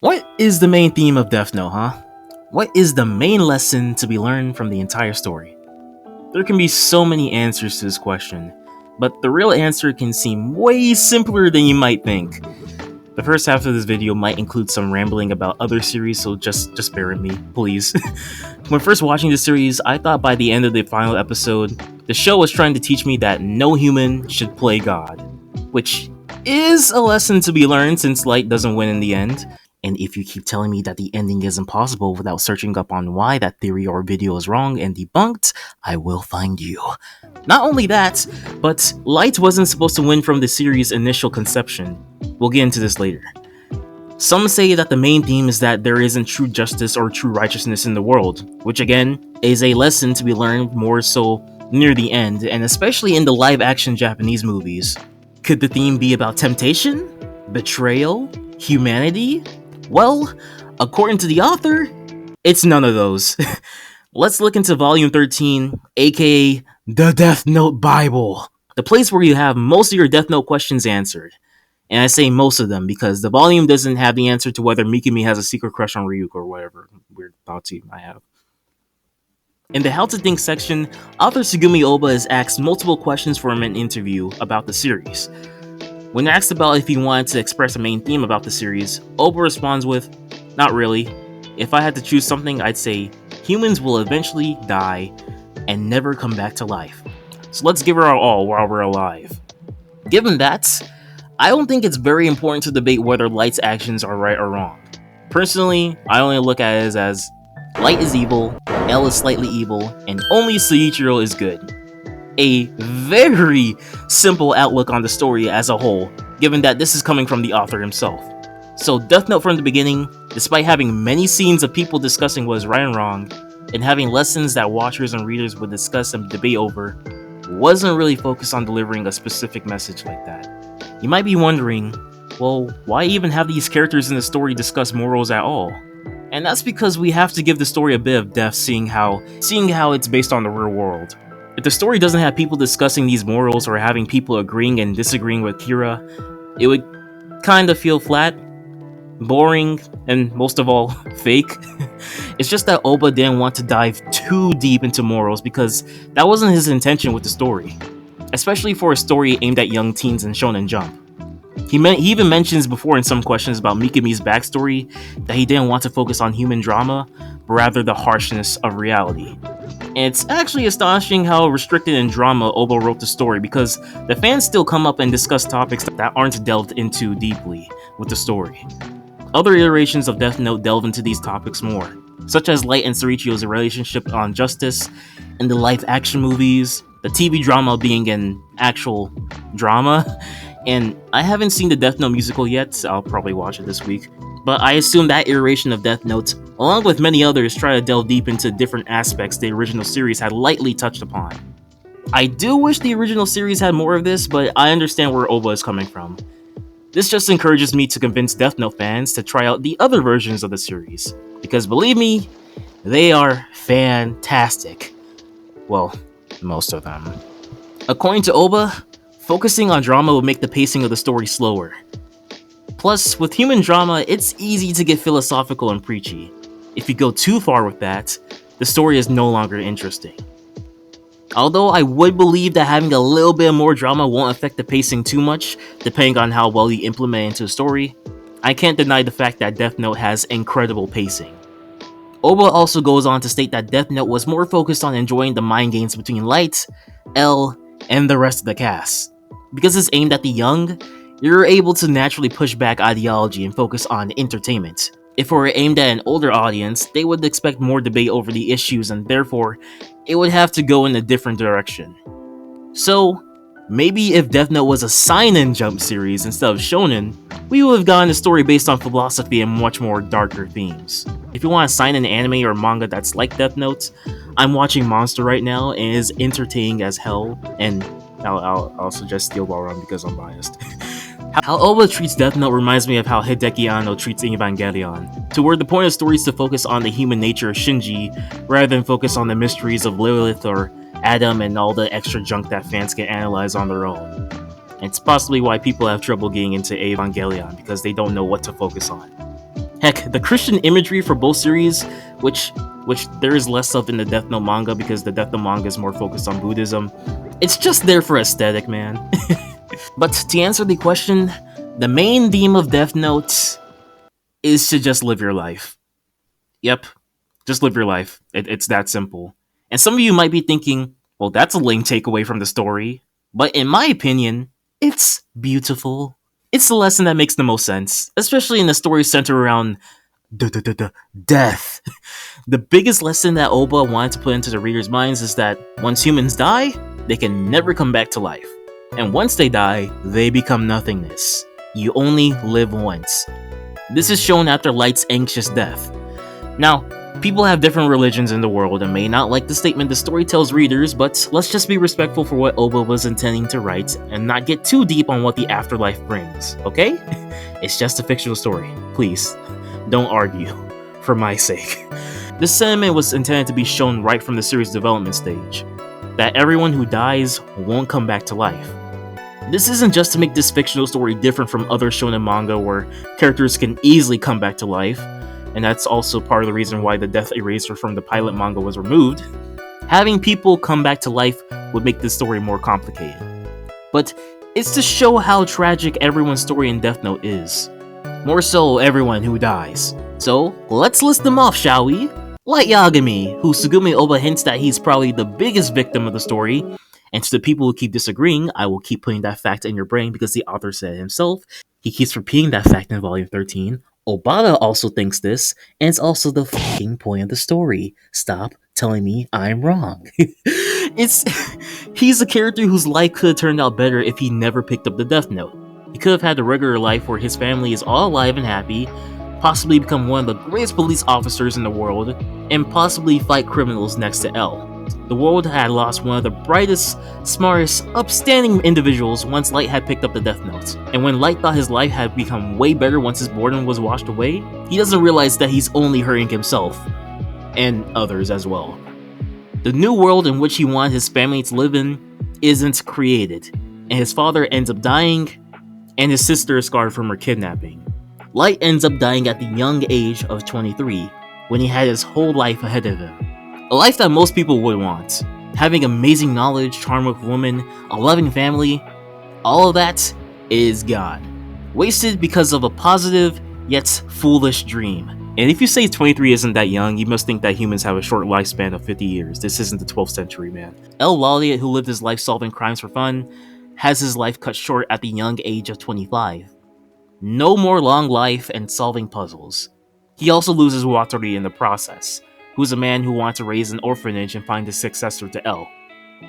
What is the main theme of Death Note, huh? What is the main lesson to be learned from the entire story? There can be so many answers to this question, but the real answer can seem way simpler than you might think. The first half of this video might include some rambling about other series, so just bear with me, please. When first watching this series, I thought by the end of the final episode, the show was trying to teach me that no human should play God, which is a lesson to be learned since light doesn't win in the end. And if you keep telling me that the ending is impossible without searching up on why that theory or video is wrong and debunked, I will find you. Not only that, but Light wasn't supposed to win from the series' initial conception. We'll get into this later. Some say that the main theme is that there isn't true justice or true righteousness in the world, which again, is a lesson to be learned more so near the end, and especially in the live-action Japanese movies. Could the theme be about temptation? Betrayal? Humanity? Well, according to the author, it's none of those. Let's look into Volume 13, aka the Death Note Bible, the place where you have most of your Death Note questions answered. And I say most of them because the volume doesn't have the answer to whether Mikami has a secret crush on Ryuk or whatever weird thoughts you might have. In the How to Think section, author Tsugumi Obha is asked multiple questions from an interview about the series. When asked about if he wanted to express a main theme about the series, Obha responds with, "Not really. If I had to choose something, I'd say humans will eventually die and never come back to life. So let's give her our all while we're alive." Given that, I don't think it's very important to debate whether Light's actions are right or wrong. Personally, I only look at it as Light is evil, L is slightly evil, and only Soichiro is good. A very simple outlook on the story as a whole, given that this is coming from the author himself. So Death Note from the beginning, despite having many scenes of people discussing what is right and wrong, and having lessons that watchers and readers would discuss and debate over, wasn't really focused on delivering a specific message like that. You might be wondering, well, why even have these characters in the story discuss morals at all? And that's because we have to give the story a bit of depth, seeing how it's based on the real world. If the story doesn't have people discussing these morals or having people agreeing and disagreeing with Kira, it would kind of feel flat, boring, and most of all, fake. It's just that Obha didn't want to dive too deep into morals because that wasn't his intention with the story, especially for a story aimed at young teens and Shonen Jump. He even mentions before in some questions about Mikami's backstory that he didn't want to focus on human drama, but rather the harshness of reality. And it's actually astonishing how restricted in drama Obha wrote the story because the fans still come up and discuss topics that aren't delved into deeply with the story. Other iterations of Death Note delve into these topics more, such as Light and Soichiro's relationship on justice in the live-action movies, the TV drama being an actual drama, and I haven't seen the Death Note musical yet, I'll probably watch it this week. But I assume that iteration of Death Note, along with many others, try to delve deep into different aspects the original series had lightly touched upon. I do wish the original series had more of this, but I understand where Obha is coming from. This just encourages me to convince Death Note fans to try out the other versions of the series, because believe me, they are fantastic. Well, most of them. According to Obha, focusing on drama will make the pacing of the story slower. Plus, with human drama, it's easy to get philosophical and preachy. If you go too far with that, the story is no longer interesting. Although I would believe that having a little bit more drama won't affect the pacing too much, depending on how well you implement it into the story, I can't deny the fact that Death Note has incredible pacing. Obha also goes on to state that Death Note was more focused on enjoying the mind games between Light, L, and the rest of the cast. Because it's aimed at the young, you're able to naturally push back ideology and focus on entertainment. If it were aimed at an older audience, they would expect more debate over the issues and therefore, it would have to go in a different direction. So, maybe if Death Note was a seinen Jump series instead of shonen, we would have gotten a story based on philosophy and much more darker themes. If you want a seinen anime or manga that's like Death Note, I'm watching Monster right now and it is entertaining as hell, and I'll suggest Steel Ball Run because I'm biased. How Obha treats Death Note reminds me of how Hideki Anno treats Evangelion, to where the point of the story is to focus on the human nature of Shinji, rather than focus on the mysteries of Lilith or Adam and all the extra junk that fans can analyze on their own. It's possibly why people have trouble getting into Evangelion, because they don't know what to focus on. Heck, the Christian imagery for both series, which there is less of in the Death Note manga because the Death Note manga is more focused on Buddhism, it's just there for aesthetic, man. But to answer the question, the main theme of Death Note is to just live your life. Yep, just live your life. It's that simple. And some of you might be thinking, well, that's a lame takeaway from the story. But in my opinion, it's beautiful. It's the lesson that makes the most sense, especially in a story centered around death. The biggest lesson that Obha wanted to put into the reader's minds is that once humans die, they can never come back to life. And once they die, they become nothingness. You only live once. This is shown after Light's anxious death. Now, people have different religions in the world and may not like the statement the story tells readers, but let's just be respectful for what Obha was intending to write and not get too deep on what the afterlife brings, okay? It's just a fictional story. Please, don't argue, for my sake. This sentiment was intended to be shown right from the series' development stage, that everyone who dies won't come back to life. This isn't just to make this fictional story different from other shonen manga where characters can easily come back to life, and that's also part of the reason why the death eraser from the pilot manga was removed. Having people come back to life would make this story more complicated. But it's to show how tragic everyone's story in Death Note is. More so, everyone who dies. So, let's list them off, shall we? Light Yagami, who Sugumi Oba hints that he's probably the biggest victim of the story. And to the people who keep disagreeing, I will keep putting that fact in your brain because the author said it himself. He keeps repeating that fact in volume 13. Obata also thinks this, and it's also the fucking point of the story. Stop telling me I'm wrong. He's a character whose life could have turned out better if he never picked up the Death Note. He could have had a regular life where his family is all alive and happy, possibly become one of the greatest police officers in the world, and possibly fight criminals next to L. The world had lost one of the brightest, smartest, upstanding individuals once Light had picked up the Death Note. And when Light thought his life had become way better once his boredom was washed away, he doesn't realize that he's only hurting himself, and others as well. The new world in which he wanted his family to live in isn't created, and his father ends up dying, and his sister is scarred from her kidnapping. Light ends up dying at the young age of 23, when he had his whole life ahead of him. A life that most people would want. Having amazing knowledge, charm with women, a loving family, all of that is gone. Wasted because of a positive, yet foolish dream. And if you say 23 isn't that young, you must think that humans have a short lifespan of 50 years. This isn't the 12th century, man. El Lauliat, who lived his life solving crimes for fun, has his life cut short at the young age of 25. No more long life and solving puzzles. He also loses Watori in the process, who's a man who wants to raise an orphanage and find his successor to L.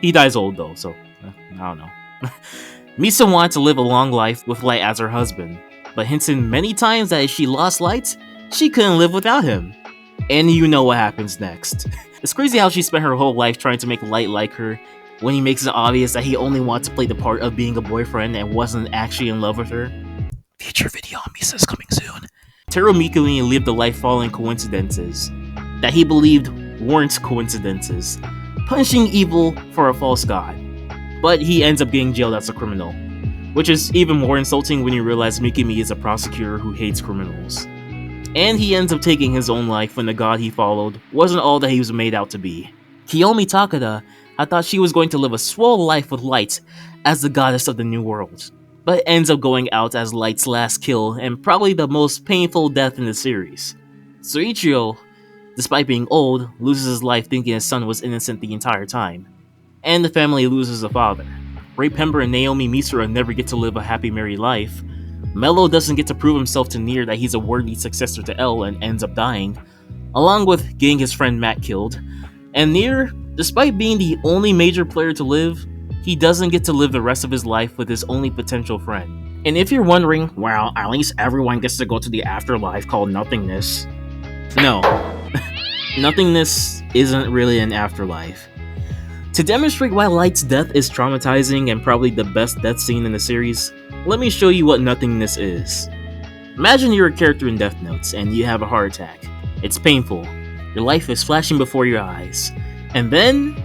He dies old though, so I don't know. Misa wanted to live a long life with Light as her husband, but hinted many times that if she lost Light, she couldn't live without him. And you know what happens next. It's crazy how she spent her whole life trying to make Light like her, when he makes it obvious that he only wants to play the part of being a boyfriend and wasn't actually in love with her. Future video on Misa is coming soon. Teru Mikumi lived a life following coincidences that he believed weren't coincidences, punishing evil for a false god. But he ends up getting jailed as a criminal, which is even more insulting when you realize Mikumi is a prosecutor who hates criminals. And he ends up taking his own life when the god he followed wasn't all that he was made out to be. Kiyomi Takada, I thought she was going to live a swell life with Light as the goddess of the new world, but ends up going out as Light's last kill and probably the most painful death in the series. Soichiro, despite being old, loses his life thinking his son was innocent the entire time. And the family loses a father. Ray Pember and Naomi Misura never get to live a happy married life. Mello doesn't get to prove himself to Nier that he's a worthy successor to L and ends up dying, along with getting his friend Matt killed. And Nier, despite being the only major player to live, he doesn't get to live the rest of his life with his only potential friend. And if you're wondering, well, at least everyone gets to go to the afterlife called nothingness. No. Nothingness isn't really an afterlife. To demonstrate why Light's death is traumatizing and probably the best death scene in the series, let me show you what nothingness is. Imagine you're a character in Death Notes and you have a heart attack. It's painful. Your life is flashing before your eyes. And then...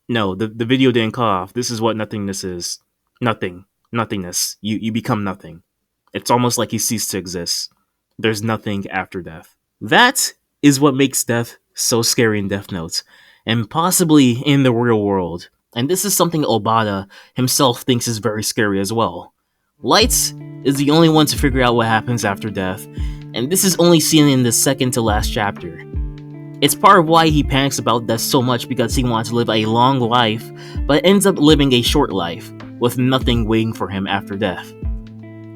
No, the video didn't cut off. This is what nothingness is. Nothing. Nothingness. You become nothing. It's almost like you cease to exist. There's nothing after death. That is what makes death so scary in Death Note, and possibly in the real world. And this is something Obata himself thinks is very scary as well. Light is the only one to figure out what happens after death, and this is only seen in the second to last chapter. It's part of why he panics about death so much, because he wants to live a long life, but ends up living a short life, with nothing waiting for him after death.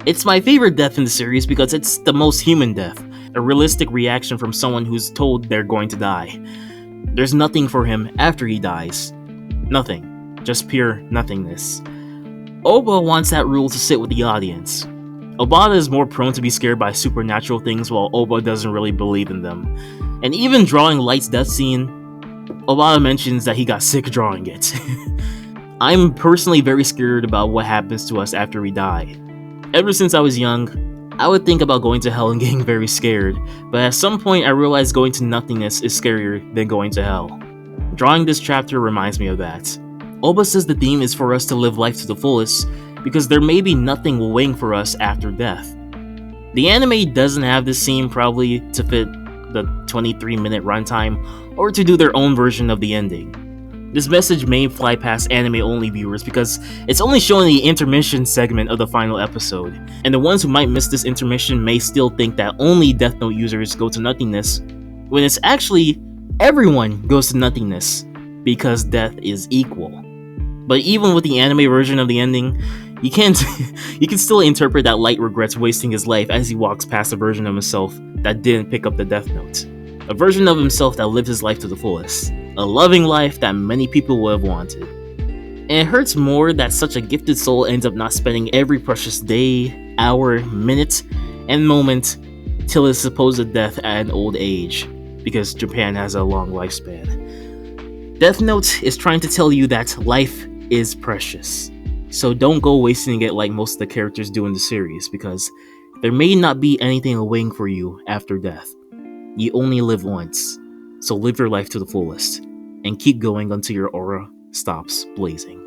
It's my favorite death in the series because it's the most human death, a realistic reaction from someone who's told they're going to die. There's nothing for him after he dies. Nothing. Just pure nothingness. Obha wants that rule to sit with the audience. Obata is more prone to be scared by supernatural things, while Obha doesn't really believe in them. And even drawing Light's death scene, Obata mentions that he got sick drawing it. I'm personally very scared about what happens to us after we die. Ever since I was young, I would think about going to hell and getting very scared, but at some point I realized going to nothingness is scarier than going to hell. Drawing this chapter reminds me of that. Obha says the theme is for us to live life to the fullest, because there may be nothing waiting for us after death. The anime doesn't have this scene, probably to fit the 23-minute runtime, or to do their own version of the ending. This message may fly past anime-only viewers because it's only showing the intermission segment of the final episode, and the ones who might miss this intermission may still think that only Death Note users go to nothingness, when it's actually everyone goes to nothingness, because death is equal. But even with the anime version of the ending, you can still interpret that Light regrets wasting his life as he walks past a version of himself that didn't pick up the Death Note. A version of himself that lived his life to the fullest. A loving life that many people would have wanted. And it hurts more that such a gifted soul ends up not spending every precious day, hour, minute, and moment till his supposed death at an old age, because Japan has a long lifespan. Death Note is trying to tell you that life is precious. So don't go wasting it like most of the characters do in the series, because there may not be anything waiting for you after death. You only live once, so live your life to the fullest, and keep going until your aura stops blazing.